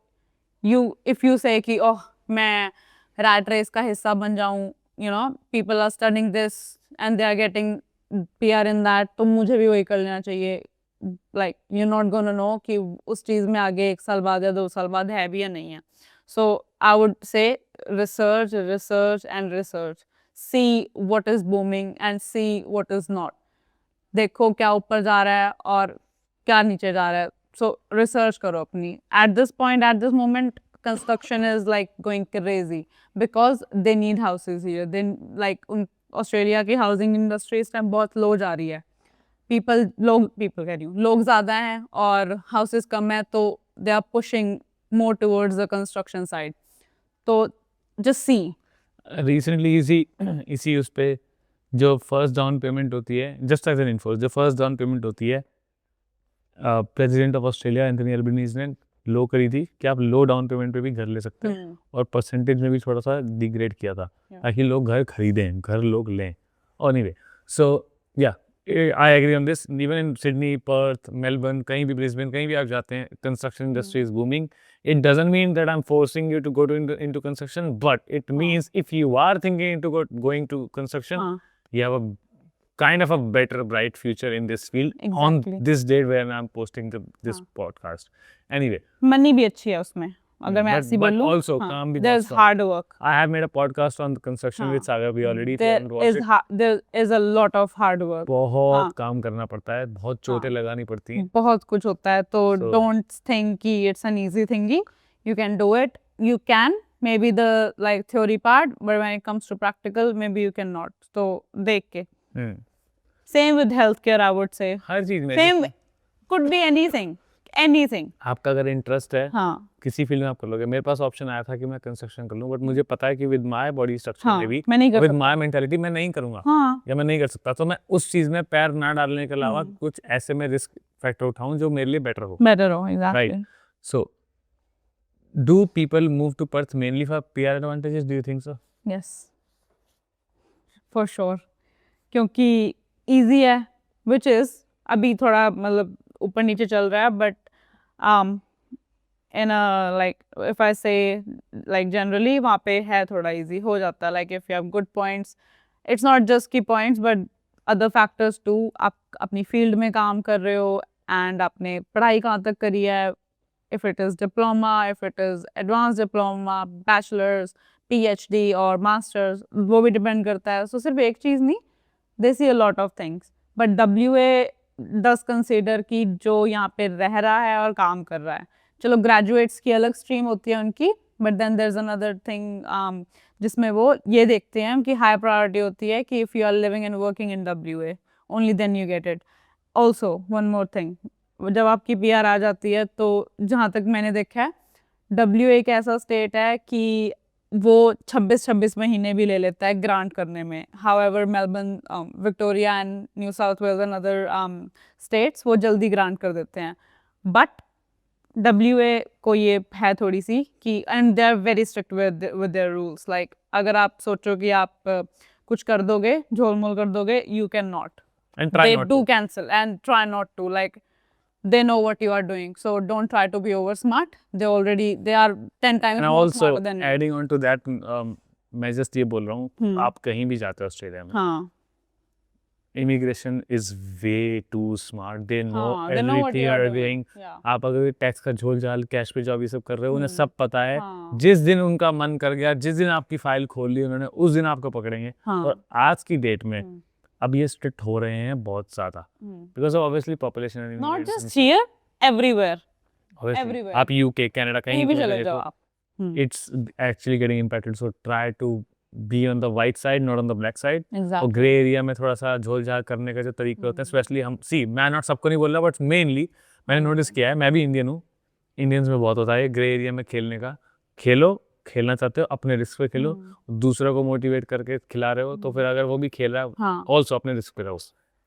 if you से कि ओह मैं रैट रेस का हिस्सा बन जाऊँ, you know people are studying this and they are getting PR in that, तो मुझे भी वही कर लेना चाहिए. Like you not gonna know कि उस चीज़ में आगे 1 साल बाद या 2 साल बाद है भी या नहीं है. So I would say research and research, see what is booming and see what is not. देखो क्या ऊपर जा रहा है और क्या नीचे जा रहा है. सो रिसर्च करो अपनी. At this point, at this moment, construction is like going crazy because they need houses here. Then like Australia की हाउसिंग इंडस्ट्री इस टाइम बहुत लो जा रही है. पीपल कह रही हूँ, लोग ज़्यादा हैं और हाउसेस कम है, तो they are pushing more towards the construction side. तो जस्ट सी रिसेंटली इसी उस पे जो फर्स्ट डाउन पेमेंट होती है, जस्ट एज एन इन्फो, जो फर्स्ट डाउन पेमेंट होती है president of Australia Anthony Albanese ने लो करी थी कि आप लो डाउन पेमेंट पे भी घर ले सकते हैं, और परसेंटेज में भी थोड़ा सा डिग्रेड किया था ताकि लोग घर खरीदें, घर लोग लें. और एनीवे, सो या I agree on this. Even in Sydney, Perth, Melbourne, कहीं भी, ब्रिस्बेन, कहीं भी आप जाते हैं, construction industry is booming. It doesn't mean that I am forcing you to go into construction, but it means if you are thinking into going to construction, you have a kind of a better, bright future in this field. Exactly. On this date when I'm posting this podcast. Anyway. Money भी अच्छी है उसमें, अगर मैं ऐसी बोलूँ. But also, काम भी there's hard work. I have made a podcast on the construction with Saga भी already. There is a lot of hard work. बहुत काम करना पड़ता है, बहुत चोटें लगानी पड़ती हैं. बहुत कुछ होता है, तो don't think कि it's an easy thingy. You can do it. You can. Maybe the like theory part, but when it comes to practical, maybe you cannot. So देख के. Same with healthcare, I would say. हर चीज में. Same could be anything. आपका अगर interest है, हाँ, किसी field में आप कर लोगे. मेरे पास ऑप्शन आया था कि मैं कंस्ट्रक्शन कर लूं, बट मुझे पता है कि विद माय बॉडी स्ट्रक्चर में भी, विद माय मेंटालिटी मैं नहीं करूंगा, या मैं नहीं कर सकता. तो मैं उस चीज में पैर ना डालने के अलावा कुछ ऐसे में रिस्क फैक्टर उठाऊं जो मेरे लिए बेटर हो. exactly. Right. So do people move to Perth mainly for PR advantages? Do you think so? Yes. For sure, क्योंकि इजी है, विच इज अभी थोड़ा मतलब ऊपर नीचे चल रहा है, but in like if I से लाइक जनरली वहाँ पे है थोड़ा इजी हो जाता है, like if you have good points, it's not just key points but other factors too, आप अपनी फील्ड में काम कर रहे हो एंड आपने पढ़ाई कहाँ तक करी है, if it is diploma, if it is advanced diploma, bachelor's, PhD और masters, वो भी depend करता है. So सिर्फ एक चीज़ नहीं, they see a lot of things. But WA does consider कि जो यहाँ पे रह रहा है और काम कर रहा है. चलो graduates की अलग stream होती है उनकी, but then there's another thing जिसमें वो ये देखते हैं कि high priority होती है कि if you are living and working in WA, only then you get it. Also, one more thing. जब आपकी PR आ जाती है तो जहाँ तक मैंने देखा है, WA एक ऐसा स्टेट है कि वो 26 महीने भी ले लेता है ग्रांट करने में. However Melbourne, Victoria and New South Wales and other states वो जल्दी ग्रांट कर देते हैं. बट WA को ये है थोड़ी सी कि and they are very strict with their rules. Like अगर आप सोचो कि आप कुछ कर दोगे, झोलमोल कर दोगे, you can not. They do cancel and try not to. Like they know what you are doing, so don't try to be over smart. They are 10 times and more also smarter than you. adding on to that, मैं just ये बोल रहा हूँ, आप कहीं भी जाते हो ऑस्ट्रेलिया में, हाँ, immigration is way too smart. They know they know what everything you you are are doing. Yeah. आप अगर टैक्स का झोल झाल, कैश पे जॉब ये सब कर रहे हो, उन्हें सब पता है. हाँ. जिस दिन उनका मन कर गया, जिस दिन आपकी फाइल खोल ली उन्होंने, उस दिन आपको पकड़ेंगे. हाँ. और आज की डेट में अब ये स्ट्रिक्ट हो रहे हैं बहुत ज्यादा, because of obviously population. Not just here, everywhere. Everywhere. आप यूके, कनाडा कहीं भी भी चले जाओ आप. it's actually getting impacted. So try to be on the white side, not on the black side. Exactly. और ग्रे एरिया में थोड़ा सा झोल झाल करने का जो तरीके होते हैं, स्पेशली हम मैं नॉट सबको नहीं बोल रहा, बट मेनली मैंने नोटिस किया है, मैं भी इंडियन हूँ, इंडियंस में बहुत होता है ग्रे एरिया में खेलने का. खेलना चाहते हो अपने रिस्क पे खेलो, दूसरों को मोटिवेट करके खिला रहे हो, तो फिर अगर वो भी खेल रहा है ऑल्सो अपने रिस्क पे रहो.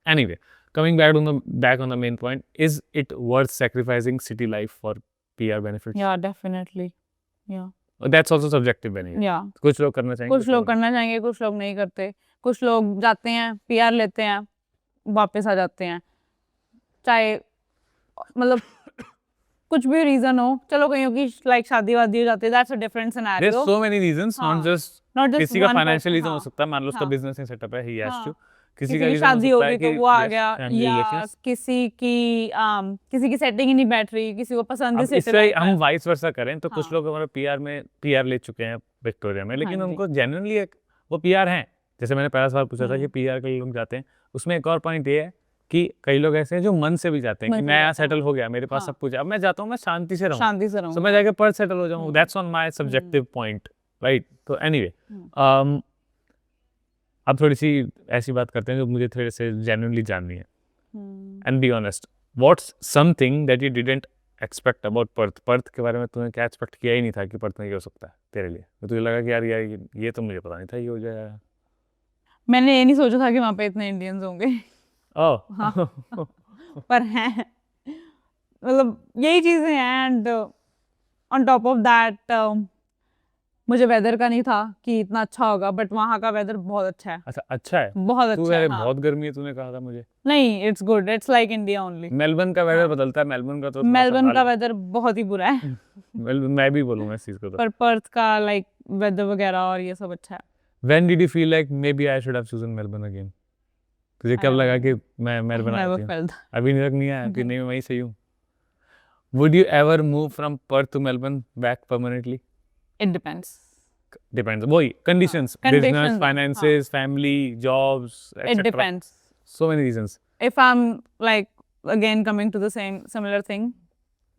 Anyway, coming back on the main point, is it worth sacrificing city life for PR benefits? Yeah, definitely. Yeah. That's also subjective benefit. Yeah. कुछ लोग करना चाहेंगे, कुछ लोग करना चाहेंगे, कुछ लोग नहीं करते. कुछ लोग जाते हैं, PR लेते हैं, वापस आ जाते हैं, चाहे मतलब कुछ भी रीजन हो. चलो कहीं की लाइक शादी वादी हो जाती है, that's a different scenario. There's so many reasons, not just किसी का फाइनेंशियल रीजन हो सकता है, मान लो उसका बिजनेस नहीं सेटअप है, he has to. किसी का शादी हो गई तो वो आ गया, या किसी की सेटिंग ही नहीं बैठ रही, किसी को पसंद ही सेट है. हम वाइस वर्सा करें तो कुछ लोग हमारे PR ले चुके हैं विक्टोरिया में, लेकिन उनको जेन्युइनली वो PR हैं. जैसे मैंने पहला सवाल पूछा था कि PR के लोग जाते हैं, उसमें एक और पॉइंट ये है कि कई लोग ऐसे हैं जो मन से भी जाते हैं कि मैं यहाँ सेटल हो गया, मेरे पास सब कुछ है, अब मैं जाता हूँ, मैं शांति से रहूँ, तो मैं जाके पर सेटल हो जाऊँ. That's on my subjective point, right. तो एनीवे, अब थोड़ी सी ऐसी बात करते हैं जो मुझे थोड़े से जेन्युइनली जाननी है. And be honest, what's something that you didn't expect about Perth के बारे में तूने क्या एक्सपेक्ट किया ही नहीं था कि पर्थ में ये हो सकता है तेरे लिए, तो तुझे लगा कि यार ये तो मुझे पता नहीं था ये हो जाएगा. मैंने ये नहीं सोचा था कि वहाँ पे इतने इंडियंस होंगे. हाँ. पर हैं, मतलब यही चीजें हैं. And on top of that मुझे वेदर का नहीं था कि इतना अच्छा होगा, बट वहाँ का वेदर बहुत अच्छा है. अच्छा है, बहुत अच्छा है. बहुत गर्मी है तूने कहा था मुझे. नहीं, it's good, it's like India only. Melbourne का वेदर बदलता है, मेलबर्न का वेदर बहुत ही बुरा है. मैं भी बोलूंगा इस चीज को. पर पर्थ का लाइक वेदर वगैरह और ये सब अच्छा है. When did you feel like maybe I should have chosen Melbourne again? तुझे कब लगा कि मैं मेलबर्न आ जाऊँ? अभी तक नहीं आया कि नहीं मैं वहीं सही हूँ. Would you ever move from Perth to Melbourne back permanently? It depends. Depends. वही conditions, business, finances, family, jobs, etc. It depends. So many reasons. If I'm like again coming to the similar thing,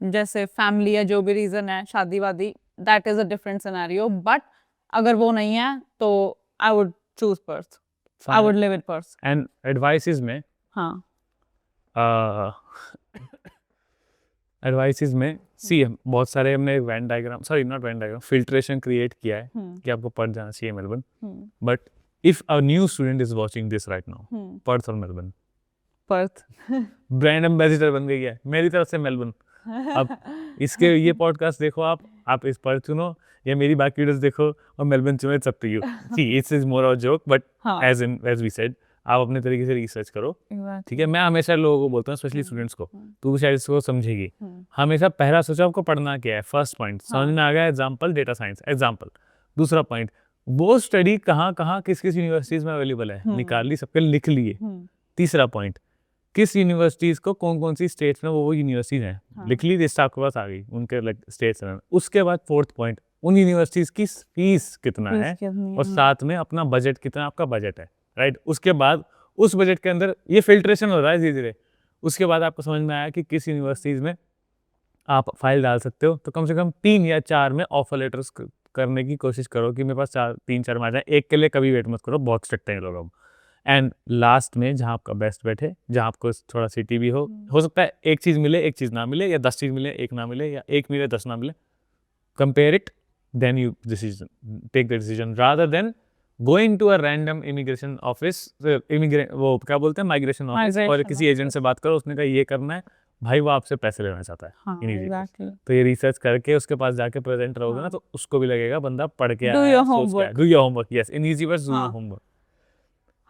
जैसे family या जो भी reason है, शादी वादी, that is a different scenario. But अगर वो नहीं है तो I would choose Perth. I would live in Perth. And advices में, हाँ. एडवाइसेस में सी बहुत सारे हमने Venn diagram, sorry not Venn diagram, filtration create किया है कि आपको पर्थ जाना चाहिए Melbourne. But if a new student is watching this right now, Perth और मेलबर्न? पर्थ. ब्रांड एम्बेसडर बन गई है मेरी तरफ से मेलबर्न. अब इसके ये पॉडकास्ट देखो आप, आप इस पर चुनो या मेरी बाकी वीडियोस देखो और मेलबर्न चुनो, it's up to you. See it's is more of joke, but as we said, आप अपने तरीके से रिसर्च करो, ठीक है। मैं हमेशा लोगों को बोलता हूँ, स्पेशली स्टूडेंट्स को, तू शायद इसको समझेगी, हमेशा पहला सोचो आपको पढ़ना क्या है। फर्स्ट पॉइंट समझ में आ गया, एग्जाम्पल डेटा साइंस एग्जाम्पल। दूसरा पॉइंट, वो स्टडी कहाँ कहाँ किस किस यूनिवर्सिटीज में अवेलेबल है, निकाल ली, सबके लिख लिए। तीसरा पॉइंट, किस यूनिवर्सिटीज को कौन कौन सी स्टेट्स में वो यूनिवर्सिटीज हैं, लिख ली, लिस्ट आपके पास आ गई उनके स्टेट्स में। उसके बाद फोर्थ पॉइंट, उन यूनिवर्सिटीज की फीस कितना है और साथ में अपना बजट कितना आपका बजट है, राइट। उसके बाद उस बजट के अंदर ये फिल्ट्रेशन हो रहा है धीरे धीरे। उसके बाद आपको समझ में आया कि किस यूनिवर्सिटीज में आप फाइल डाल सकते हो, तो कम से कम 3 या 4 में ऑफर लेटर्स करने की कोशिश करो कि मेरे पास 3-4 में आ जाए। एक के लिए कभी वेट मत करो, बहुत स्ट्रिक्ट हैं लोग। एंड लास्ट में जहाँ आपका बेस्ट बेट है, जहाँ आपको थोड़ा सिटी भी हो सकता है एक चीज़ मिले एक चीज़ ना मिले, या 10 चीज़ मिले एक ना मिले, या एक मिले 10 ना मिले, compare it, then you decision take the decision rather than going to a random immigration office, वो क्या बोलते हैं, माइग्रेशन ऑफिस, और किसी एजेंट से बात करो, उसने कहा ये करना है भाई, वो आपसे पैसे लेना चाहता है। हाँ, exactly. तो ये रिसर्च करके उसके पास जाके प्रेजेंट रहोगे ना, तो उसको भी लगेगा बंदा पढ़ के आया है, Do your homework. Do your homework, yes, in easy words, do your homework.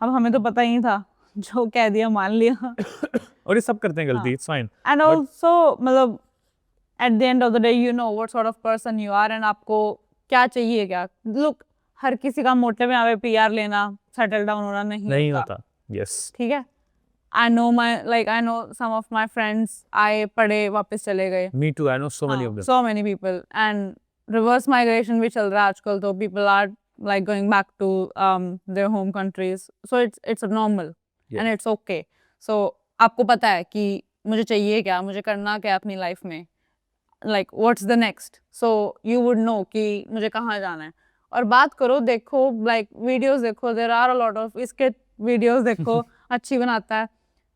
अब हमें तो पता ही नहीं था, जो कह दिया मान लिया। और ये सब करते हैं गलती, it's fine. And also मतलब at the end of the day you know what sort of person you are and आपको क्या चाहिए क्या। Look, हर किसी का मोटिव है यहाँ पे PR लेना, सेटल डाउन होना नहीं होता। Yes. ठीक है। I know some of my friends आए पढ़े वापस चले गए। Me too, I know so many of them. So many people, and reverse migration भी चल रहा है आजकल, तो people are like going back to their home countries, so it's normal and it's okay. So आपको पता है कि मुझे चाहिए क्या, मुझे करना क्या अपनी लाइफ में, like what's the next, so you would know कि मुझे कहाँ जाना है। और बात करो, देखो like videos देखो, there are a lot of इसके videos देखो, अच्छी बनाता है,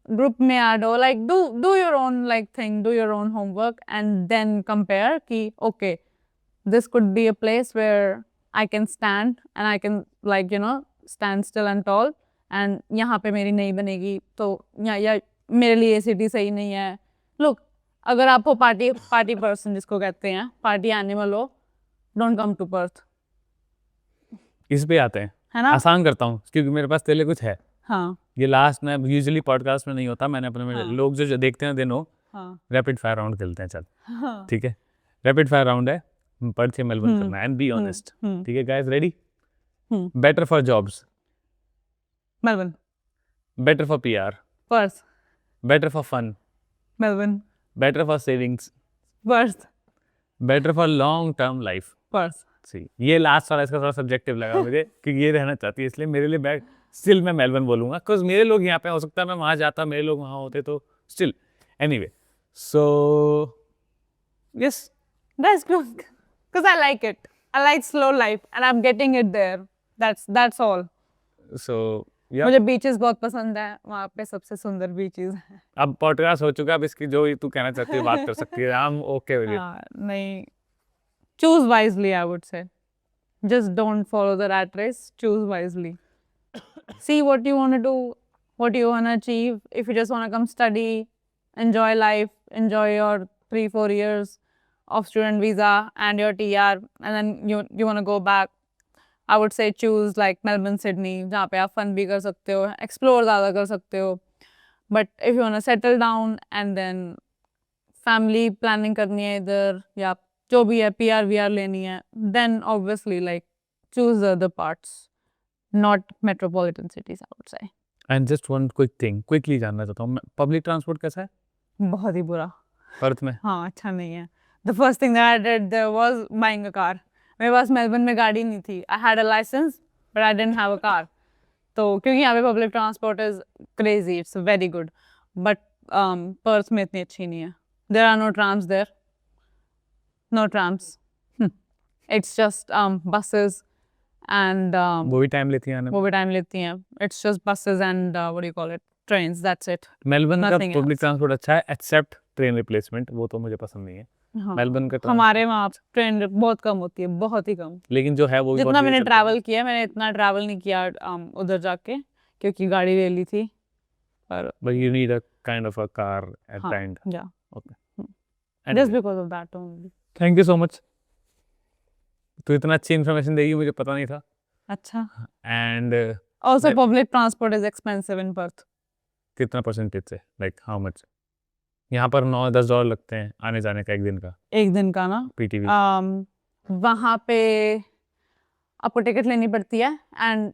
ग्रुप में ऐड हो, like do your own like thing, do your own homework and then compare कि okay, this could be a place where I can stand and I can like stand still and tall, and यहाँ पे मेरी नहीं बनेगी तो या मेरे लिए ये सिटी सही नहीं है। Look, अगर आप हो पार्टी पर्सन जिसको कहते हैं, पार्टी एनिमल हो, डोंट कम टू पर्थ। इस पे आते हैं, है ना, आसान करता हूँ क्योंकि मेरे पास तेरे लिए कुछ है। हाँ, ये लास्ट में यूजुअली पॉडकास्ट में नहीं होता, मैंने अपने में लोग जो देखते हैं देनो, रैपिड फायर राउंड खेलते हैं, चल ठीक है, रैपिड फायर राउंड है, पर्थ या मेलबर्न करना है, एंड बी ऑनेस्ट, ठीक है guys, ready? Better for jobs, Melbourne. Better for PR, Perth. Better for fun, Melbourne. Better for savings, Perth. Better for long term life, Perth. See ये last वाला इसका थोड़ा subjective लगा मुझे क्योंकि ये रहना चाहती है, इसलिए मेरे लिए स्टिल मैं मेलबर्न बोलूंगा, बिकॉज मेरे लोग यहाँ पे, हो सकता है मैं वहाँ जाता, मेरे लोग वहाँ होते, तो still anyway, so yes, that's good because I like it. I like slow life and I'm getting it there. That's all. So yeah, मुझे बीचेस बहुत पसंद है, वहाँ पे सबसे सुंदर बीचेस हैं। अब पॉडकास्ट हो चुका है, अब इसकी जो तू कहना चाहती है बात कर सकती है, I'm okay with it. नहीं, choose wisely, I would say. Just don't follow the rat race. Choose wisely. See what you want to do, what you want to achieve. If you just want to come study, enjoy life, enjoy your 3-4 years of student visa and your TR, and then you want to go back, I would say choose like Melbourne, Sydney, जहाँ पे आप fun भी कर सकते हो, explore ज़्यादा कर सकते हो. But if you want to settle down and then family planning करनी है इधर, या जो भी है PR VR लेनी है, then obviously like choose the other parts, not metropolitan cities, I would say. And just one quick thing, quickly जानना चाहता हूँ, public transport कैसा है? बहुत ही बुरा। पर्थ में? हाँ, अच्छा नहीं है। The first thing that I did there was buying a car. मेरे पास मेलबर्न में गाड़ी नहीं थी। I had a license, but I didn't have a car. तो क्योंकि यहाँ पे public transport is crazy, it's very good, but Perth में इतनी अच्छी नहीं है। There are no trams there. No trams. It's just buses and वो भी टाइम लेती हैं आने में? वो भी टाइम लेती हैं। It's just buses and what do you call it? Trains. That's it. Melbourne का पब्लिक ट्रांसपोर्ट अच्छा है, एक्सेप्ट ट्रेन रिप्लेसमेंट, वो तो मुझे पसंद नहीं है। हाँ, मेलबर्न का हमारे वहाँ ट्रेन बहुत कम होती है, बहुत ही कम। लेकिन जो है वो जितना मैंने ट्रैवल किया, मैंने इतना ट्रैवल नहीं किया उधर जाके, क्योंकि गाड़ी ले ली थी। पर but you need a kind of a car at the end. Yeah. Okay. Just because of that only. Thank you so much. तू इतना अच्छी इन्फॉर्मेशन देगी मुझे पता नहीं था. अच्छा. And Also, That- public transport is expensive in Perth. कितना परसेंटेज से, लाइक हाउ मच? यहाँ पर $9-10 लगते हैं आने जाने का एक दिन का एक दिन का ना. पीटीवी. वहाँ पे आपको टिकट लेनी पड़ती है एंड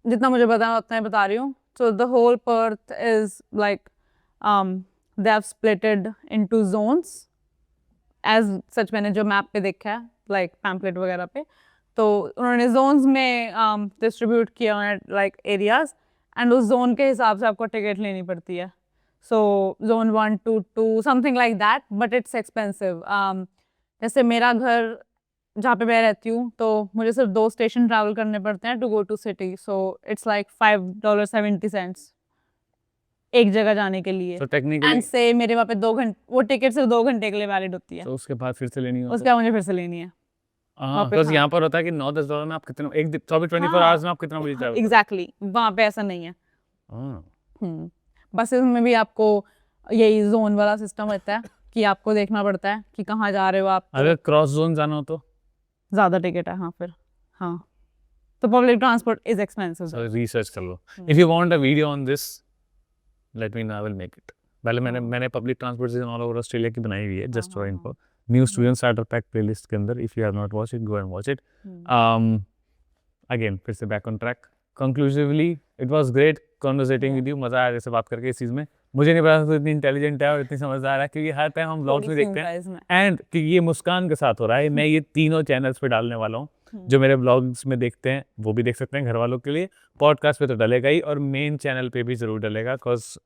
जितना मुझे पता है उतना ही बता रही हूँ. So the whole Perth is like they have splitted into zones as such. मैंने जो मैप पे देखा है लाइक पैम्पलेट वगैरह पे, तो उन्होंने जोन्स में डिस्ट्रीब्यूट किया है लाइक एरियाज एंड उस जोन के हिसाब से आपको टिकट लेनी पड़ती है. So zone 1 to 2 something like that, but it's expensive. जैसे मेरा घर जहाँ पे मैं रहती हूँ तो मुझे सिर्फ 2 स्टेशन ट्रैवल करने पड़ते हैं to go to city. So it's like $5.70 एक जगह जाने के लिए. So technically, एंड से मेरे वहाँ पे 2 घंटे वो टिकट सिर्फ 2 घंटे के लिए वैलिड होती है. तो उसके बाद फिर से लेनी होती उसके बाद मुझे फिर से लेनी है. हाँ, पे बस हाँ. यहाँ पर होता है कि $9-10 में आप कितना एक दिन 24 हाँ. आवर्स में आप कितना बजे ट्रैवल एग्जैक्टली. वहाँ पे ऐसा नहीं है. हाँ. बसेस में भी आपको यही जोन वाला सिस्टम होता है कि आपको देखना पड़ता है कि कहाँ जा रहे हो आप. अगर क्रॉस जोन जाना हो तो ज्यादा टिकट है. हाँ फिर हाँ. तो public transport is expensive. Research कर लो. If you want a video on this let me know, I will make it. पहले मैंने public transportation all over Australia की बनाई हुई है just for info. New student starter pack playlist के अंदर. If you have not watch it, go and watch it. Again फिर से back on track. Conclusively it was great conversating with you. मजा आया जैसे बात करके इस चीज़ में. मुझे नहीं पता था इतनी इंटेलिजेंट है और इतनी समझदार है, क्योंकि हर टाइम हम ब्लॉग्स में देखते हैं एंड कि ये मुस्कान के साथ हो रहा है. मैं ये तीनों चैनल्स पे डालने वाला हूँ. जो मेरे ब्लॉग्स में देखते हैं वो भी देख सकते हैं घर वालों के लिए. पॉडकास्ट पे तो डलेगा ही और मेन चैनल पे भी ज़रूर डलेगा. बिकॉज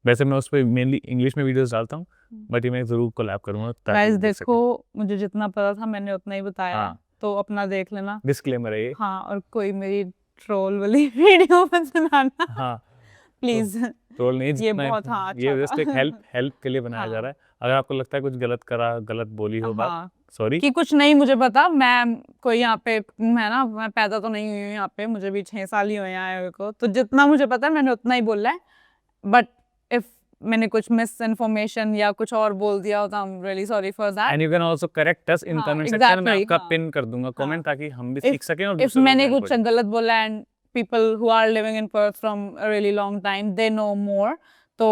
वैसे मैं उस पर मेनली इंग्लिश में वीडियोस डालता हूँ, बट ये मैं ज़रूर कोलैब करूँगा. गाइस देखो, मुझे जितना पता था मैंने उतना ही बताया. हाँ. तो अपना देख लेना. डिस्क्लेमर है ये. हाँ. और कोई मेरी ट्रोल वाली वीडियो मत बनाना. हाँ. प्लीज. ट्रोल नहीं, ये बहुत हाँ अच्छा ये जस्ट एक हेल्प के लिए बनाया जा रहा है. अगर आपको लगता है कुछ गलत बोली हो बात, सॉरी. कि कुछ नहीं मुझे पता. मैं कोई यहाँ पे मैं पैदा तो नहीं हुई हूँ यहाँ पे. मुझे भी 6 साल ही हुए हैं आए हुए को. तो जितना मुझे पता है मैंने उतना ही बोला है. बट इफ मैंने कुछ मिस इन्फॉर्मेशन या कुछ और बोल दिया हो तो I am really sorry for that. And you can also correct us in comment section में. आपका पिन कर दूंगा कमेंट, ताकि हम भी सीख सकें. और इफ मैंने कुछ गलत बोला and people who are living in Perth from a really long time, they know more. So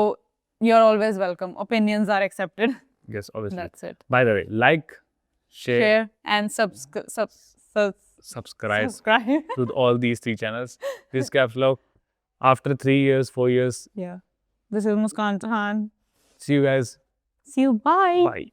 you're always welcome. Opinions are accepted. Yes, obviously. That's it. By the way, like, share and subscribe to all these 3 channels. This Caps Vlog after 3 years, 4 years. Yeah. This is Muskan Tahan. See you guys. See you. Bye. Bye.